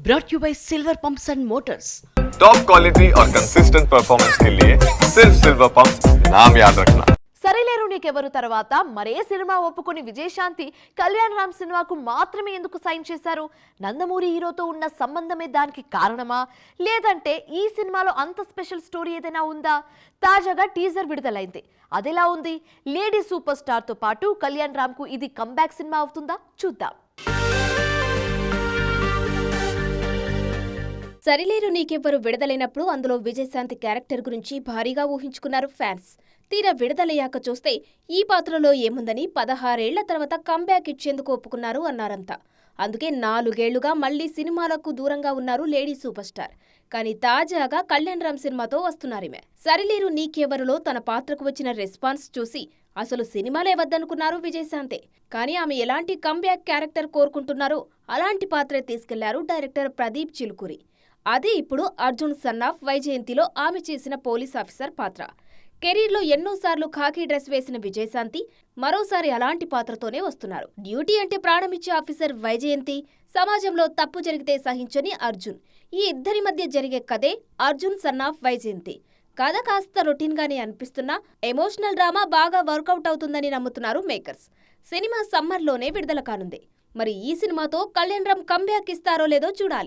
brought you by Silver Pumps and Motors. Top quality और consistent performance के लिए सिर्फ सिल्वर पंप्स नाम याद रखना. సరిలేరు నీకెవరు తర్వాత మరే సినిమా ఒప్పుకొని విజయశాంతి కళ్యాణ్ రామ్ సినిమాకు మాత్రమే ఎందుకు సైన్ చేశారు? నందమూరి హీరోతో ఉన్న సంబంధమే దానికి కారణమా, లేదంటే ఈ సినిమాలో అంత స్పెషల్ స్టోరీ ఏదైనా ఉందా? తాజాగా టీజర్ విడుదలైంది. అదెలా ఉంది? లేడీ సూపర్ స్టార్ తో పాటు కళ్యాణ్ రామ్ కు ఇది కంబ్యాక్ సినిమా అవుతుందా? చూద్దాం. సరిలేరు నీకెవ్వరు విడుదలైనప్పుడు అందులో విజయశాంతి క్యారెక్టర్ గురించి భారీగా ఊహించుకున్నారు ఫ్యాన్స్. తీరా విడుదలయ్యాక చూస్తే ఈ పాత్రలో ఏముందని 16 ఏళ్ల తర్వాత కంబ్యాక్ ఇచ్చేందుకు ఒప్పుకున్నారు అన్నారంతా. అందుకే 4 ఏళ్లుగా మళ్లీ సినిమాలకు దూరంగా ఉన్నారు లేడీ సూపర్ స్టార్. కానీ తాజాగా కళ్యాణ్ రామ్ సినిమాతో వస్తున్నారిమే. సరిలేరు నీకెవ్వరులో తన పాత్రకు వచ్చిన రెస్పాన్స్ చూసి అసలు సినిమాలే వద్దనుకున్నారు విజయశాంతి. కానీ ఆమె ఎలాంటి కంబ్యాక్ క్యారెక్టర్ కోరుకుంటున్నారో అలాంటి పాత్రే తీసుకెళ్లారు డైరెక్టర్ ప్రదీప్ చిలుకూరి. అదే ఇప్పుడు అర్జున్ సన్నాఫ్ వైజయంతిలో ఆమె చేసిన పోలీస్ ఆఫీసర్ పాత్ర. కెరీర్లో ఎన్నోసార్లు ఖాకీ డ్రెస్ వేసిన విజయశాంతి మరోసారి అలాంటి పాత్రతోనే వస్తున్నారు. డ్యూటీ అంటే ప్రాణమిచ్చే ఆఫీసర్ వైజయంతి, సమాజంలో తప్పు జరిగితే సహించని అర్జున్. ఈ ఇద్దరి మధ్య జరిగే కథే అర్జున్ సన్నాఫ్ వైజయంతి. కథ కాస్త రొటీన్గానే అనిపిస్తున్నా ఎమోషనల్ డ్రామా బాగా వర్కౌట్ అవుతుందని నమ్ముతున్నారు మేకర్స్. సినిమా సమ్మర్లోనే విడుదల కానుంది. మరి ఈ సినిమాతో కళ్యాణ్ రామ్ కంబ్యాక్ ఇస్తారో లేదో చూడాలి.